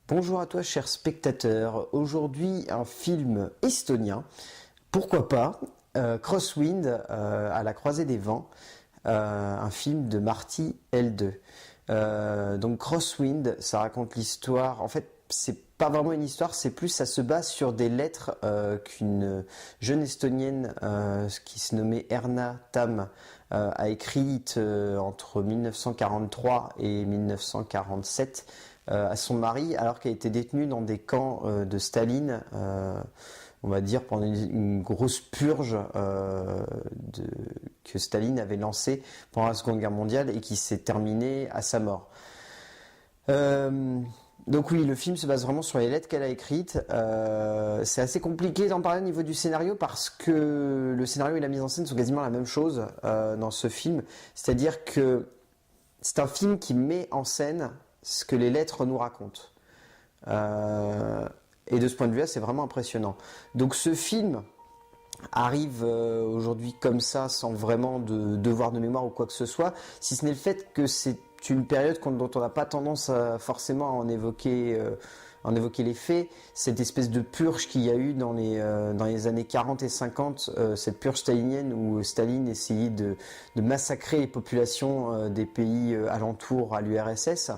Bonjour à toi, cher spectateur. Aujourd'hui, un film estonien. Pourquoi pas Crosswind, à la croisée des vents, un film de Marty L2. Donc Crosswind, ça raconte l'histoire. En fait, c'est pas vraiment une histoire, c'est plus ça se base sur des lettres qu'une jeune estonienne qui se nommait Erna Tam a écrites entre 1943 et 1947 à son mari, alors qu'elle était détenue dans des camps de Staline, on va dire pendant une grosse purge que Staline avait lancée pendant la Seconde Guerre mondiale et qui s'est terminée à sa mort. Donc oui, le film se base vraiment sur les lettres qu'elle a écrites. C'est assez compliqué d'en parler au niveau du scénario parce que le scénario et la mise en scène sont quasiment la même chose dans ce film. C'est-à-dire que c'est un film qui met en scène ce que les lettres nous racontent. Et de ce point de vue-là, c'est vraiment impressionnant. Donc ce film arrive aujourd'hui comme ça, sans vraiment de devoir de mémoire ou quoi que ce soit, si ce n'est le fait que c'est une période dont on n'a pas tendance forcément à en évoquer les faits, cette espèce de purge qu'il y a eu dans les années 40 et 50, cette purge stalinienne où Staline essayait de massacrer les populations des pays alentours à l'URSS.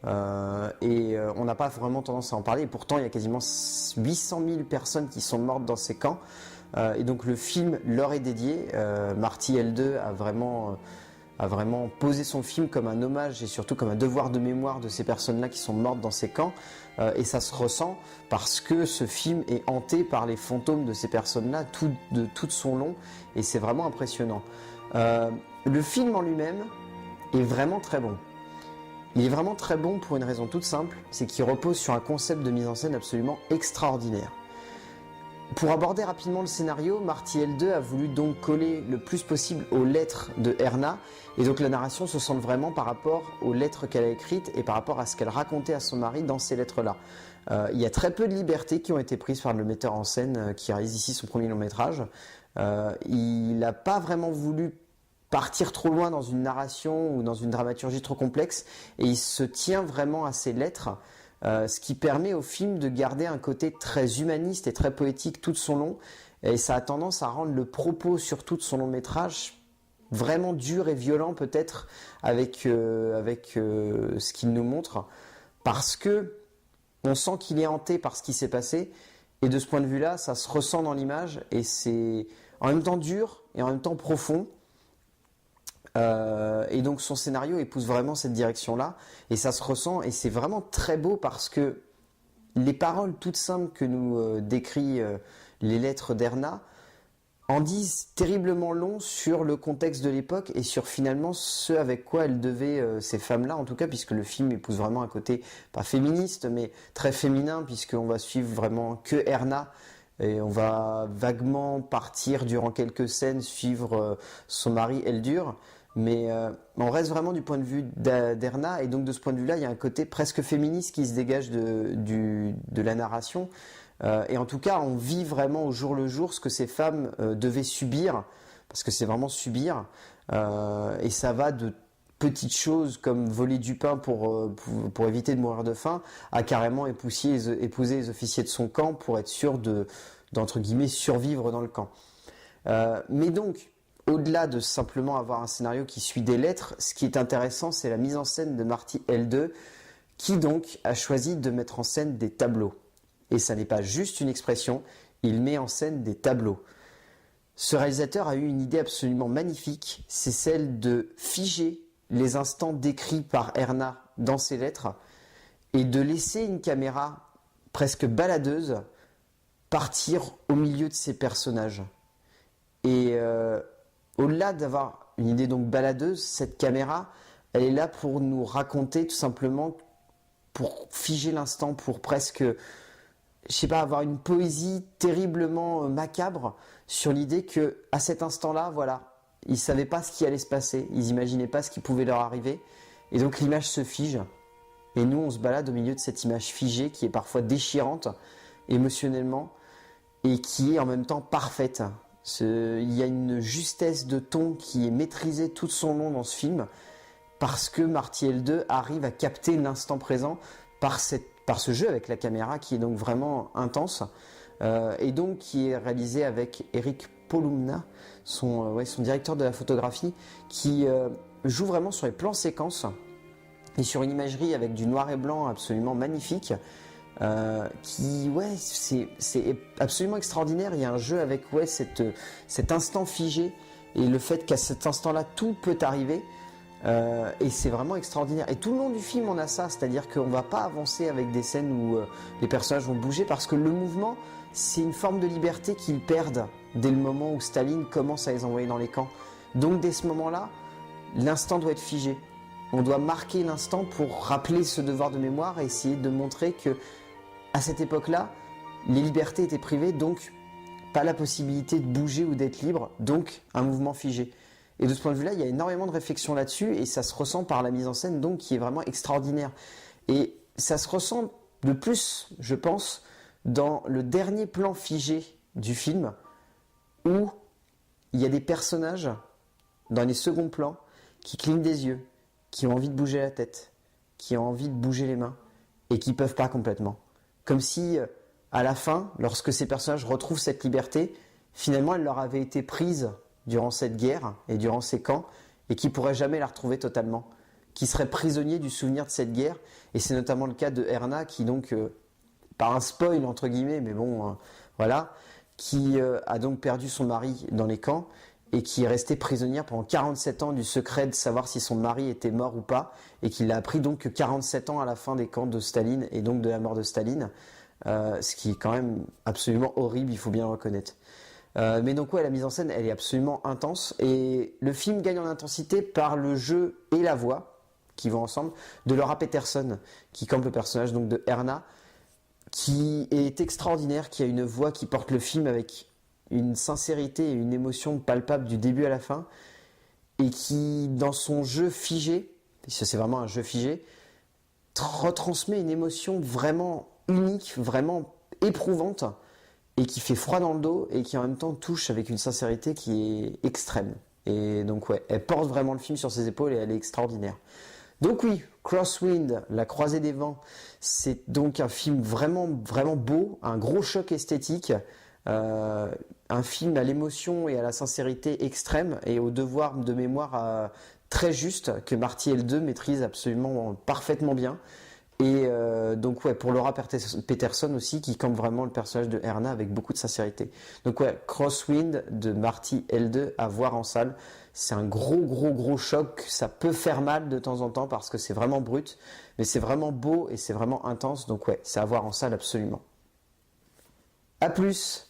On n'a pas vraiment tendance à en parler, et pourtant il y a quasiment 800 000 personnes qui sont mortes dans ces camps, et donc le film leur est dédié. Marty L2 a vraiment posé son film comme un hommage et surtout comme un devoir de mémoire de ces personnes-là qui sont mortes dans ces camps, et ça se ressent parce que ce film est hanté par les fantômes de ces personnes-là de tout son long, et c'est vraiment impressionnant. Le film en lui-même est vraiment très bon. Il est vraiment très bon pour une raison toute simple, c'est qu'il repose sur un concept de mise en scène absolument extraordinaire. Pour aborder rapidement le scénario, Marty L2 a voulu donc coller le plus possible aux lettres de Erna, et donc la narration se centre vraiment par rapport aux lettres qu'elle a écrites et par rapport à ce qu'elle racontait à son mari dans ces lettres-là. Il y a très peu de libertés qui ont été prises par le metteur en scène qui réalise ici son premier long métrage. Il n'a pas vraiment voulu partir trop loin dans une narration ou dans une dramaturgie trop complexe, et il se tient vraiment à ses lettres, ce qui permet au film de garder un côté très humaniste et très poétique tout son long, et ça a tendance à rendre le propos sur tout son long métrage vraiment dur et violent peut-être avec ce qu'il nous montre, parce que on sent qu'il est hanté par ce qui s'est passé, et de ce point de vue-là, ça se ressent dans l'image, et c'est en même temps dur et en même temps profond. Et donc son scénario épouse vraiment cette direction-là, et ça se ressent, et c'est vraiment très beau parce que les paroles toutes simples que nous décrit les lettres d'Erna en disent terriblement long sur le contexte de l'époque et sur finalement ce avec quoi elles devaient, ces femmes-là en tout cas, puisque le film épouse vraiment un côté pas féministe mais très féminin, puisqu'on va suivre vraiment que Erna. Et on va vaguement partir durant quelques scènes suivre son mari Eldur, mais on reste vraiment du point de vue d'Erna, et donc de ce point de vue-là, il y a un côté presque féministe qui se dégage de la narration, et en tout cas, on vit vraiment au jour le jour ce que ces femmes devaient subir, parce que c'est vraiment subir, et ça va de petites choses comme voler du pain pour éviter de mourir de faim, à carrément épouser les officiers de son camp pour être sûr d'entre guillemets survivre dans le camp. Mais donc, au-delà de simplement avoir un scénario qui suit des lettres, ce qui est intéressant, c'est la mise en scène de Marty L2, qui donc a choisi de mettre en scène des tableaux. Et ça n'est pas juste une expression, il met en scène des tableaux. Ce réalisateur a eu une idée absolument magnifique, c'est celle de figer les instants décrits par Erna dans ses lettres et de laisser une caméra presque baladeuse partir au milieu de ces personnages. Et au-delà d'avoir une idée donc baladeuse, cette caméra, elle est là pour nous raconter tout simplement, pour figer l'instant, pour presque, je sais pas, avoir une poésie terriblement macabre sur l'idée que à cet instant-là, voilà, ils savaient pas ce qui allait se passer, ils imaginaient pas ce qui pouvait leur arriver, et donc l'image se fige, et nous on se balade au milieu de cette image figée qui est parfois déchirante émotionnellement et qui est en même temps parfaite. Il y a une justesse de ton qui est maîtrisée tout son long dans ce film, parce que Marty L2 arrive à capter l'instant présent par ce jeu avec la caméra qui est donc vraiment intense, et donc qui est réalisé avec Eric Polumna, son directeur de la photographie, qui joue vraiment sur les plans séquences et sur une imagerie avec du noir et blanc absolument magnifique, c'est absolument extraordinaire. Il y a un jeu avec cet instant figé et le fait qu'à cet instant-là tout peut arriver. Et c'est vraiment extraordinaire. Et tout le long du film, on a ça, c'est-à-dire qu'on ne va pas avancer avec des scènes où les personnages vont bouger parce que le mouvement, c'est une forme de liberté qu'ils perdent dès le moment où Staline commence à les envoyer dans les camps. Donc dès ce moment-là, l'instant doit être figé. On doit marquer l'instant pour rappeler ce devoir de mémoire et essayer de montrer que à cette époque-là, les libertés étaient privées, donc pas la possibilité de bouger ou d'être libre, donc un mouvement figé. Et de ce point de vue-là, il y a énormément de réflexion là-dessus et ça se ressent par la mise en scène donc qui est vraiment extraordinaire. Et ça se ressent de plus, je pense, dans le dernier plan figé du film où il y a des personnages dans les seconds plans qui clignent des yeux, qui ont envie de bouger la tête, qui ont envie de bouger les mains et qui ne peuvent pas complètement. Comme si, à la fin, lorsque ces personnages retrouvent cette liberté, finalement, elle leur avait été prise durant cette guerre et durant ces camps, et qui ne pourraient jamais la retrouver totalement, qui seraient prisonniers du souvenir de cette guerre. Et c'est notamment le cas de Erna, qui donc, par un spoil entre guillemets, mais bon, voilà, qui a donc perdu son mari dans les camps, et qui est restée prisonnière pendant 47 ans du secret de savoir si son mari était mort ou pas, et qui l'a appris donc que 47 ans à la fin des camps de Staline, et donc de la mort de Staline, ce qui est quand même absolument horrible, il faut bien le reconnaître. Mais donc la mise en scène, elle est absolument intense, et le film gagne en intensité par le jeu et la voix, qui vont ensemble, de Laura Peterson, qui campe le personnage donc de Erna, qui est extraordinaire, qui a une voix qui porte le film avec une sincérité et une émotion palpable du début à la fin, et qui, dans son jeu figé, puisque c'est vraiment un jeu figé, retransmet une émotion vraiment unique, vraiment éprouvante, et qui fait froid dans le dos, et qui en même temps touche avec une sincérité qui est extrême. Et donc elle porte vraiment le film sur ses épaules, et elle est extraordinaire. Donc oui, Crosswind, La Croisée des Vents, c'est donc un film vraiment, vraiment beau, un gros choc esthétique, un film à l'émotion et à la sincérité extrême et au devoir de mémoire très juste que Marty L2 maîtrise absolument parfaitement bien. Et donc pour Laura Peterson aussi qui campe vraiment le personnage de Erna avec beaucoup de sincérité. Donc Crosswind de Marty L2 à voir en salle. C'est un gros choc. Ça peut faire mal de temps en temps parce que c'est vraiment brut, mais c'est vraiment beau et c'est vraiment intense. Donc c'est à voir en salle absolument. A plus.